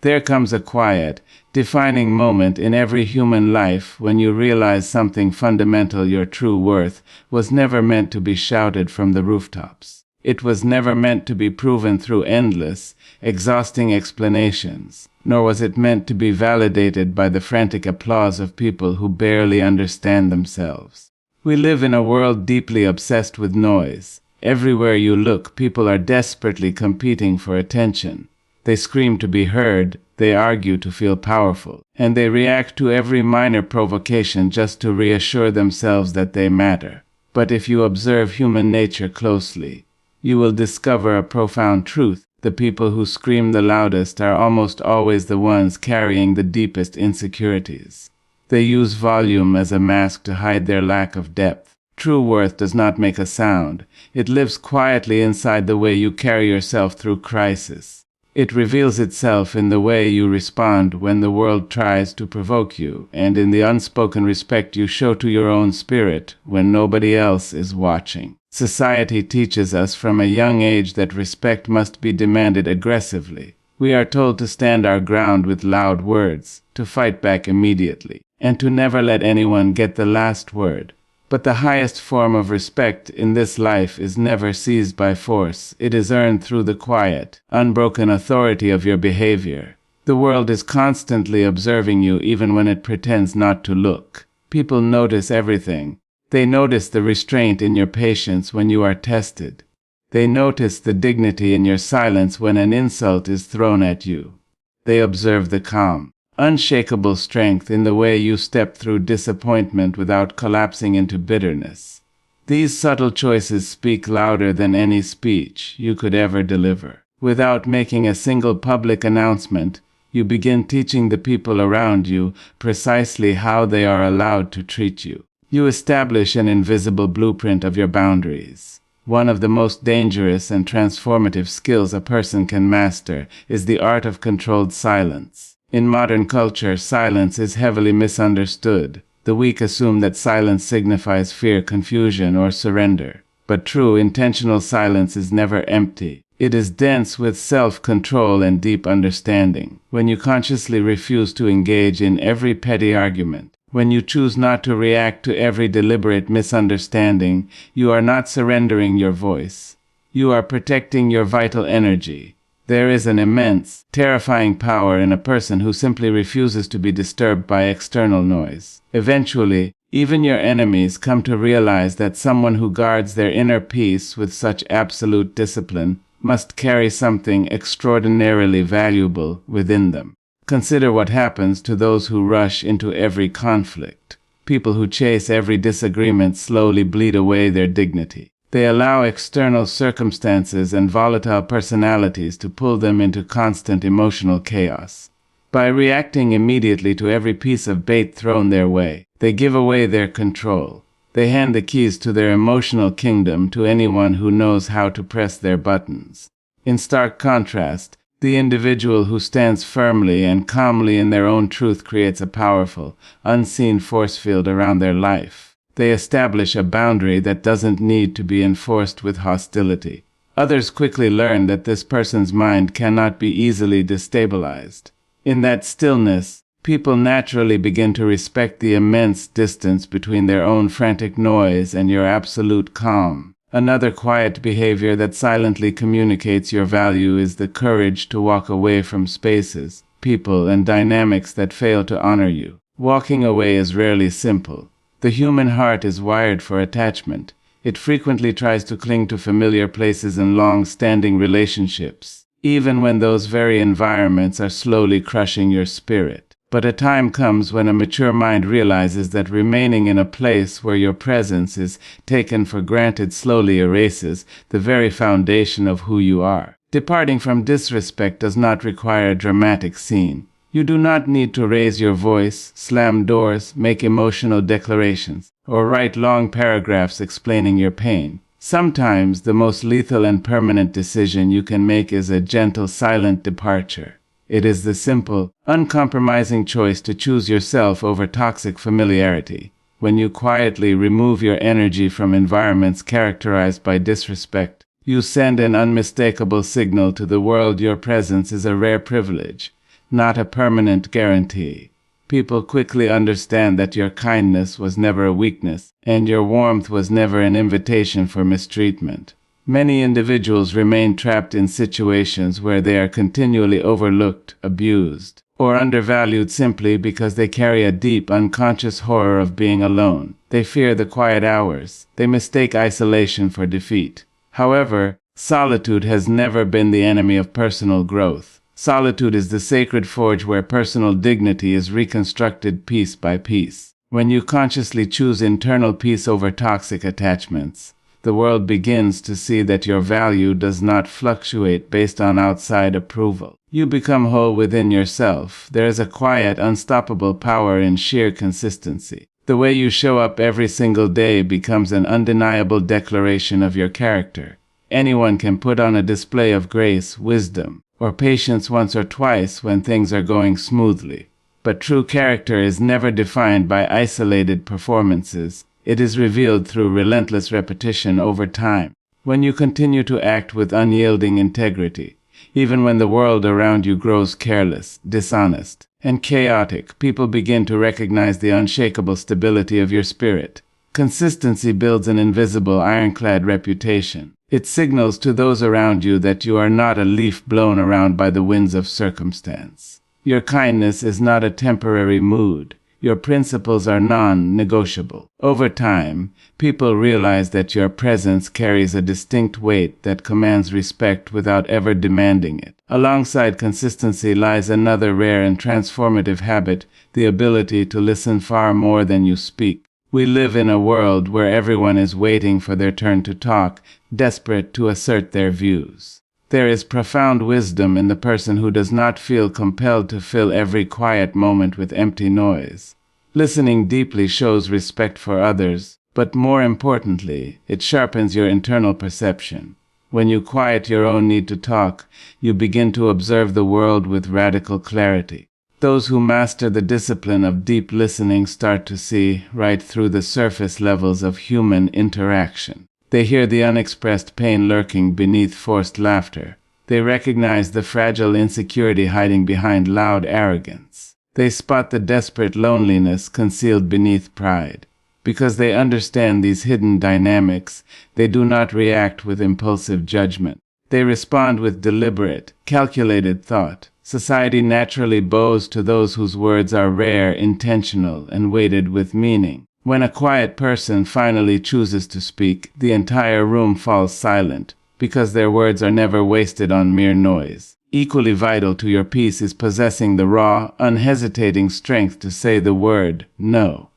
There comes a quiet, defining moment in every human life when you realize something fundamental: your true worth was never meant to be shouted from the rooftops. It was never meant to be proven through endless, exhausting explanations, nor was it meant to be validated by the frantic applause of people who barely understand themselves. We live in a world deeply obsessed with noise. Everywhere you look, people are desperately competing for attention. They scream to be heard, they argue to feel powerful, and they react to every minor provocation just to reassure themselves that they matter. But if you observe human nature closely, you will discover a profound truth. The people who scream the loudest are almost always the ones carrying the deepest insecurities. They use volume as a mask to hide their lack of depth. True worth does not make a sound. It lives quietly inside the way you carry yourself through crisis. It reveals itself in the way you respond when the world tries to provoke you, and in the unspoken respect you show to your own spirit when nobody else is watching. Society teaches us from a young age that respect must be demanded aggressively. We are told to stand our ground with loud words, to fight back immediately, and to never let anyone get the last word. But the highest form of respect in this life is never seized by force. It is earned through the quiet, unbroken authority of your behavior. The world is constantly observing you even when it pretends not to look. People notice everything. They notice the restraint in your patience when you are tested. They notice the dignity in your silence when an insult is thrown at you. They observe the calm, unshakable strength in the way you step through disappointment without collapsing into bitterness. These subtle choices speak louder than any speech you could ever deliver. Without making a single public announcement, you begin teaching the people around you precisely how they are allowed to treat you. You establish an invisible blueprint of your boundaries. One of the most dangerous and transformative skills a person can master is the art of controlled silence. In modern culture, silence is heavily misunderstood. The weak assume that silence signifies fear, confusion, or surrender. But true, intentional silence is never empty. It is dense with self-control and deep understanding. When you consciously refuse to engage in every petty argument, when you choose not to react to every deliberate misunderstanding, you are not surrendering your voice. You are protecting your vital energy. There is an immense, terrifying power in a person who simply refuses to be disturbed by external noise. Eventually, even your enemies come to realize that someone who guards their inner peace with such absolute discipline must carry something extraordinarily valuable within them. Consider what happens to those who rush into every conflict. People who chase every disagreement slowly bleed away their dignity. They allow external circumstances and volatile personalities to pull them into constant emotional chaos. By reacting immediately to every piece of bait thrown their way, they give away their control. They hand the keys to their emotional kingdom to anyone who knows how to press their buttons. In stark contrast, the individual who stands firmly and calmly in their own truth creates a powerful, unseen force field around their life. They establish a boundary that doesn't need to be enforced with hostility. Others quickly learn that this person's mind cannot be easily destabilized. In that stillness, people naturally begin to respect the immense distance between their own frantic noise and your absolute calm. Another quiet behavior that silently communicates your value is the courage to walk away from spaces, people, and dynamics that fail to honor you. Walking away is rarely simple. The human heart is wired for attachment. It frequently tries to cling to familiar places and long-standing relationships, even when those very environments are slowly crushing your spirit. But a time comes when a mature mind realizes that remaining in a place where your presence is taken for granted slowly erases the very foundation of who you are. Departing from disrespect does not require a dramatic scene. You do not need to raise your voice, slam doors, make emotional declarations, or write long paragraphs explaining your pain. Sometimes the most lethal and permanent decision you can make is a gentle, silent departure. It is the simple, uncompromising choice to choose yourself over toxic familiarity. When you quietly remove your energy from environments characterized by disrespect, you send an unmistakable signal to the world your presence is a rare privilege. not a permanent guarantee. People quickly understand that your kindness was never a weakness, and your warmth was never an invitation for mistreatment. Many individuals remain trapped in situations where they are continually overlooked, abused, or undervalued simply because they carry a deep unconscious horror of being alone. They fear the quiet hours. They mistake isolation for defeat. However, solitude has never been the enemy of personal growth. Solitude is the sacred forge where personal dignity is reconstructed piece by piece. When you consciously choose internal peace over toxic attachments, the world begins to see that your value does not fluctuate based on outside approval. You become whole within yourself. There is a quiet, unstoppable power in sheer consistency. The way you show up every single day becomes an undeniable declaration of your character. Anyone can put on a display of grace, wisdom, or patience once or twice when things are going smoothly. But true character is never defined by isolated performances. It is revealed through relentless repetition over time. When you continue to act with unyielding integrity, even when the world around you grows careless, dishonest, and chaotic, people begin to recognize the unshakable stability of your spirit. Consistency builds an invisible, ironclad reputation. It signals to those around you that you are not a leaf blown around by the winds of circumstance. Your kindness is not a temporary mood. Your principles are non-negotiable. Over time, people realize that your presence carries a distinct weight that commands respect without ever demanding it. Alongside consistency lies another rare and transformative habit, the ability to listen far more than you speak. We live in a world where everyone is waiting for their turn to talk, desperate to assert their views. There is profound wisdom in the person who does not feel compelled to fill every quiet moment with empty noise. Listening deeply shows respect for others, but more importantly, it sharpens your internal perception. When you quiet your own need to talk, you begin to observe the world with radical clarity. Those who master the discipline of deep listening start to see right through the surface levels of human interaction. They hear the unexpressed pain lurking beneath forced laughter. They recognize the fragile insecurity hiding behind loud arrogance. They spot the desperate loneliness concealed beneath pride. Because they understand these hidden dynamics, they do not react with impulsive judgment. They respond with deliberate, calculated thought. Society naturally bows to those whose words are rare, intentional, and weighted with meaning. When a quiet person finally chooses to speak, the entire room falls silent, because their words are never wasted on mere noise. Equally vital to your peace is possessing the raw, unhesitating strength to say the word, no.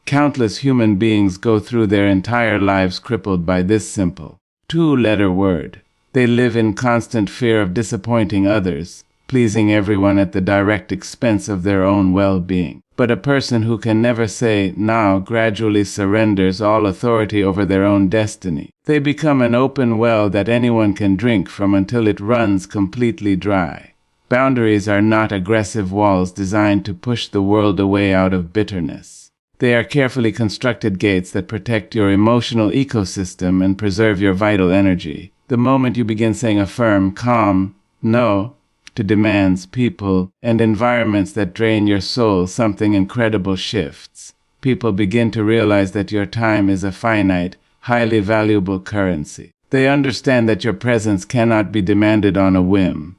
Countless human beings go through their entire lives crippled by this simple, two-letter word. They live in constant fear of disappointing others, pleasing everyone at the direct expense of their own well-being. But a person who can never say no gradually surrenders all authority over their own destiny. They become an open well that anyone can drink from until it runs completely dry. Boundaries are not aggressive walls designed to push the world away out of bitterness. They are carefully constructed gates that protect your emotional ecosystem and preserve your vital energy. The moment you begin saying a firm, calm no to demands, people, and environments that drain your soul, something incredible shifts. People begin to realize that your time is a finite, highly valuable currency. They understand that your presence cannot be demanded on a whim.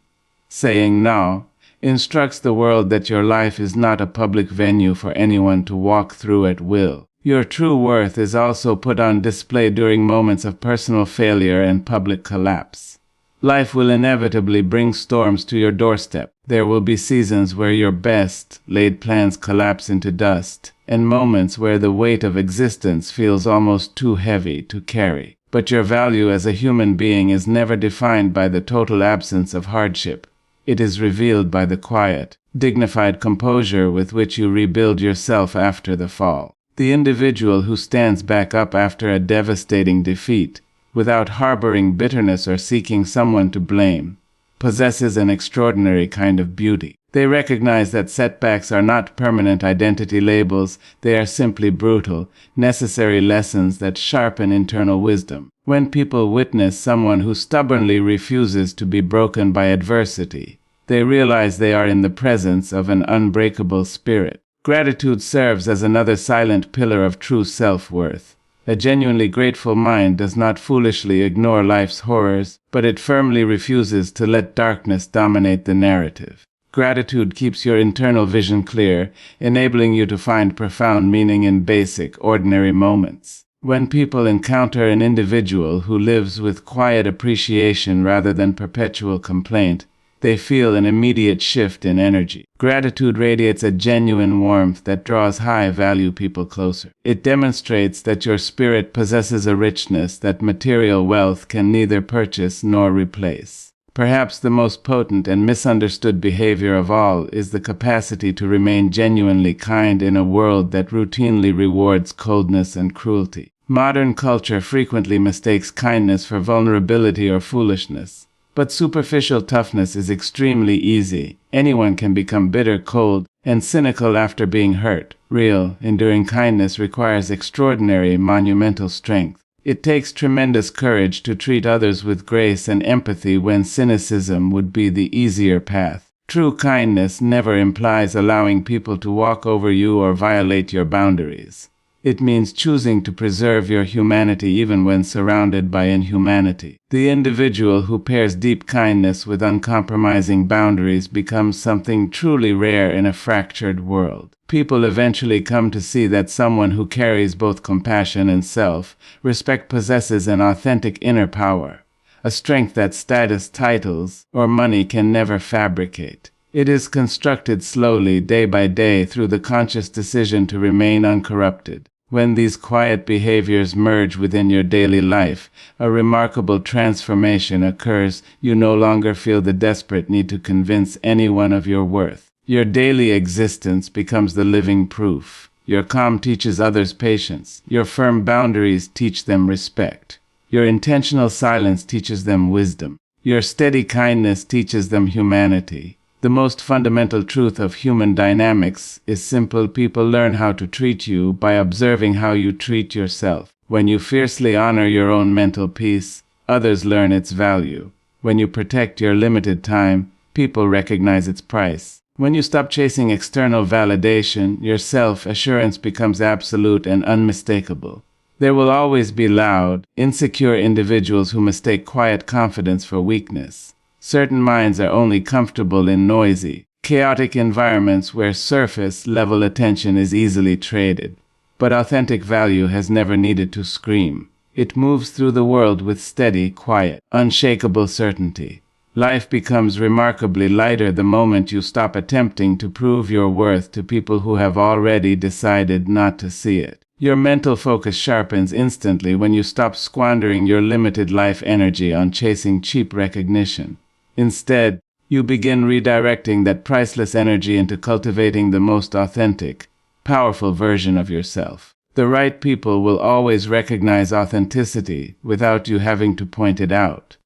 Saying no instructs the world that your life is not a public venue for anyone to walk through at will. Your true worth is also put on display during moments of personal failure and public collapse. Life will inevitably bring storms to your doorstep. There will be seasons where your best laid plans collapse into dust, and moments where the weight of existence feels almost too heavy to carry. But your value as a human being is never defined by the total absence of hardship. It is revealed by the quiet, dignified composure with which you rebuild yourself after the fall. The individual who stands back up after a devastating defeat, without harboring bitterness or seeking someone to blame, possesses an extraordinary kind of beauty. They recognize that setbacks are not permanent identity labels, they are simply brutal, necessary lessons that sharpen internal wisdom. When people witness someone who stubbornly refuses to be broken by adversity, They realize they are in the presence of an unbreakable spirit. Gratitude serves as another silent pillar of true self-worth. A genuinely grateful mind does not foolishly ignore life's horrors, but it firmly refuses to let darkness dominate the narrative. Gratitude keeps your internal vision clear, enabling you to find profound meaning in basic, ordinary moments. When people encounter an individual who lives with quiet appreciation rather than perpetual complaint, they feel an immediate shift in energy. Gratitude radiates a genuine warmth that draws high-value people closer. It demonstrates that your spirit possesses a richness that material wealth can neither purchase nor replace. Perhaps the most potent and misunderstood behavior of all is the capacity to remain genuinely kind in a world that routinely rewards coldness and cruelty. Modern culture frequently mistakes kindness for vulnerability or foolishness. But superficial toughness is extremely easy. Anyone can become bitter, cold, and cynical after being hurt. Real, enduring kindness requires extraordinary, monumental strength. It takes tremendous courage to treat others with grace and empathy when cynicism would be the easier path. True kindness never implies allowing people to walk over you or violate your boundaries. It means choosing to preserve your humanity even when surrounded by inhumanity. The individual who pairs deep kindness with uncompromising boundaries becomes something truly rare in a fractured world. People eventually come to see that someone who carries both compassion and self-respect possesses an authentic inner power, a strength that status, titles, or money can never fabricate. It is constructed slowly, day by day, through the conscious decision to remain uncorrupted. When these quiet behaviors merge within your daily life, a remarkable transformation occurs. You no longer feel the desperate need to convince anyone of your worth. Your daily existence becomes the living proof. Your calm teaches others patience. Your firm boundaries teach them respect. Your intentional silence teaches them wisdom. Your steady kindness teaches them humanity. The most fundamental truth of human dynamics is simple. People learn how to treat you by observing how you treat yourself. When you fiercely honor your own mental peace, others learn its value. When you protect your limited time, people recognize its price. When you stop chasing external validation, your self-assurance becomes absolute and unmistakable. There will always be loud, insecure individuals who mistake quiet confidence for weakness. Certain minds are only comfortable in noisy, chaotic environments where surface-level attention is easily traded. But authentic value has never needed to scream. It moves through the world with steady, quiet, unshakable certainty. Life becomes remarkably lighter the moment you stop attempting to prove your worth to people who have already decided not to see it. Your mental focus sharpens instantly when you stop squandering your limited life energy on chasing cheap recognition. Instead, you begin redirecting that priceless energy into cultivating the most authentic, powerful version of yourself. The right people will always recognize authenticity without you having to point it out.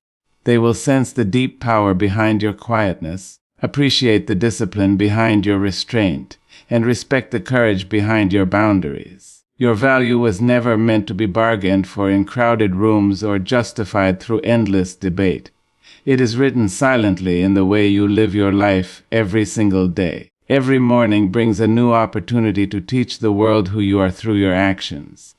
They will sense the deep power behind your quietness, appreciate the discipline behind your restraint, and respect the courage behind your boundaries. Your value was never meant to be bargained for in crowded rooms or justified through endless debate. It is written silently in the way you live your life every single day. Every morning brings a new opportunity to teach the world who you are through your actions.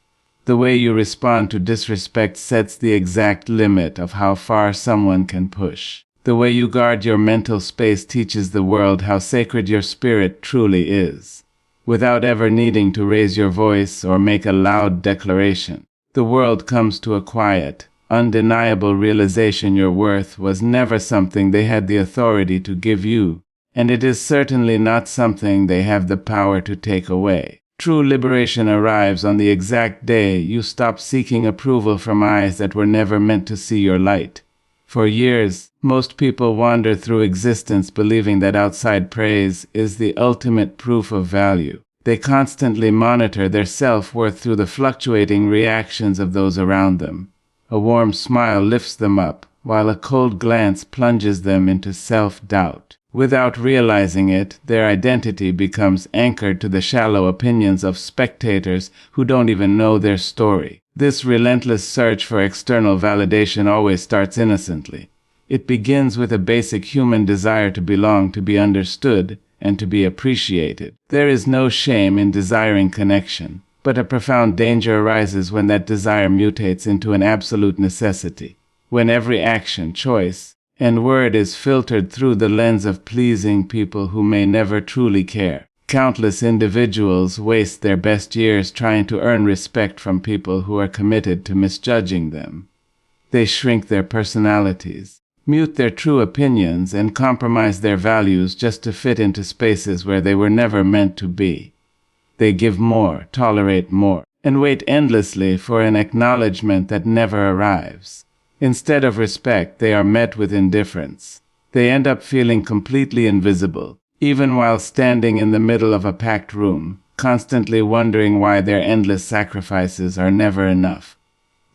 The way you respond to disrespect sets the exact limit of how far someone can push. The way you guard your mental space teaches the world how sacred your spirit truly is. Without ever needing to raise your voice or make a loud declaration, the world comes to a quiet, undeniable realization your worth was never something they had the authority to give you, and it is certainly not something they have the power to take away. True liberation arrives on the exact day you stop seeking approval from eyes that were never meant to see your light. For years, most people wander through existence believing that outside praise is the ultimate proof of value. They constantly monitor their self-worth through the fluctuating reactions of those around them. A warm smile lifts them up, while a cold glance plunges them into self-doubt. Without realizing it, their identity becomes anchored to the shallow opinions of spectators who don't even know their story. This relentless search for external validation always starts innocently. It begins with a basic human desire to belong, to be understood, and to be appreciated. There is no shame in desiring connection, but a profound danger arises when that desire mutates into an absolute necessity, when every action, choice, and word is filtered through the lens of pleasing people who may never truly care. Countless individuals waste their best years trying to earn respect from people who are committed to misjudging them. They shrink their personalities, mute their true opinions, and compromise their values just to fit into spaces where they were never meant to be. They give more, tolerate more, and wait endlessly for an acknowledgement that never arrives. Instead of respect, they are met with indifference. They end up feeling completely invisible, even while standing in the middle of a packed room, constantly wondering why their endless sacrifices are never enough.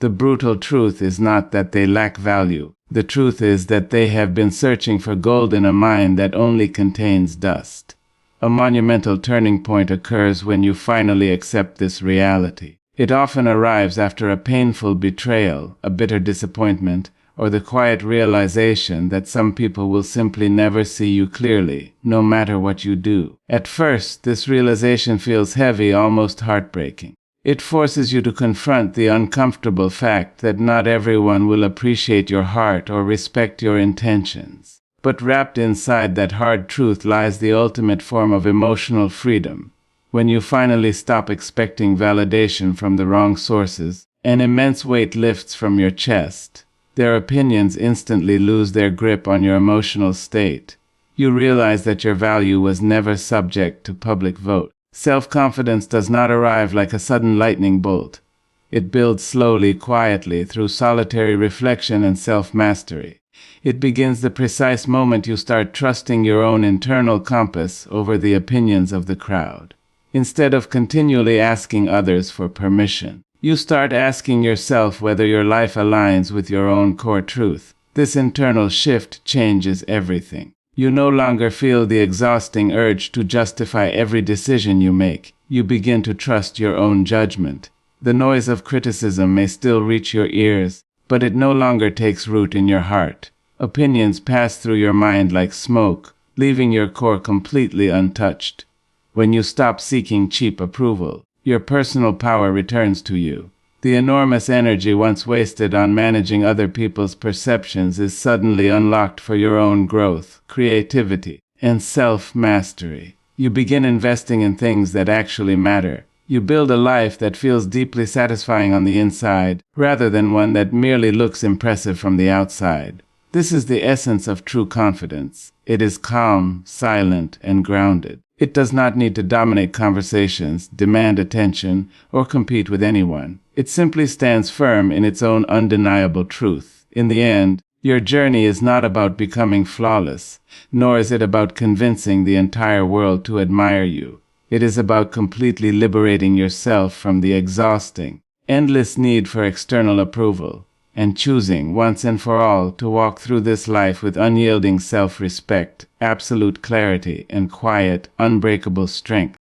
The brutal truth is not that they lack value. The truth is that they have been searching for gold in a mine that only contains dust. A monumental turning point occurs when you finally accept this reality. It often arrives after a painful betrayal, a bitter disappointment, or the quiet realization that some people will simply never see you clearly, no matter what you do. At first, this realization feels heavy, almost heartbreaking. It forces you to confront the uncomfortable fact that not everyone will appreciate your heart or respect your intentions. But wrapped inside that hard truth lies the ultimate form of emotional freedom. When you finally stop expecting validation from the wrong sources, an immense weight lifts from your chest. Their opinions instantly lose their grip on your emotional state. You realize that your value was never subject to public vote. Self-confidence does not arrive like a sudden lightning bolt. It builds slowly, quietly, through solitary reflection and self-mastery. It begins the precise moment you start trusting your own internal compass over the opinions of the crowd. Instead of continually asking others for permission, you start asking yourself whether your life aligns with your own core truth. This internal shift changes everything. You no longer feel the exhausting urge to justify every decision you make. You begin to trust your own judgment. The noise of criticism may still reach your ears, but it no longer takes root in your heart. Opinions pass through your mind like smoke, leaving your core completely untouched. When you stop seeking cheap approval, your personal power returns to you. The enormous energy once wasted on managing other people's perceptions is suddenly unlocked for your own growth, creativity, and self-mastery. You begin investing in things that actually matter. You build a life that feels deeply satisfying on the inside, rather than one that merely looks impressive from the outside. This is the essence of true confidence. It is calm, silent, and grounded. It does not need to dominate conversations, demand attention, or compete with anyone. It simply stands firm in its own undeniable truth. In the end, your journey is not about becoming flawless, nor is it about convincing the entire world to admire you. It is about completely liberating yourself from the exhausting, endless need for external approval, and choosing once and for all to walk through this life with unyielding self-respect, absolute clarity, and quiet, unbreakable strength.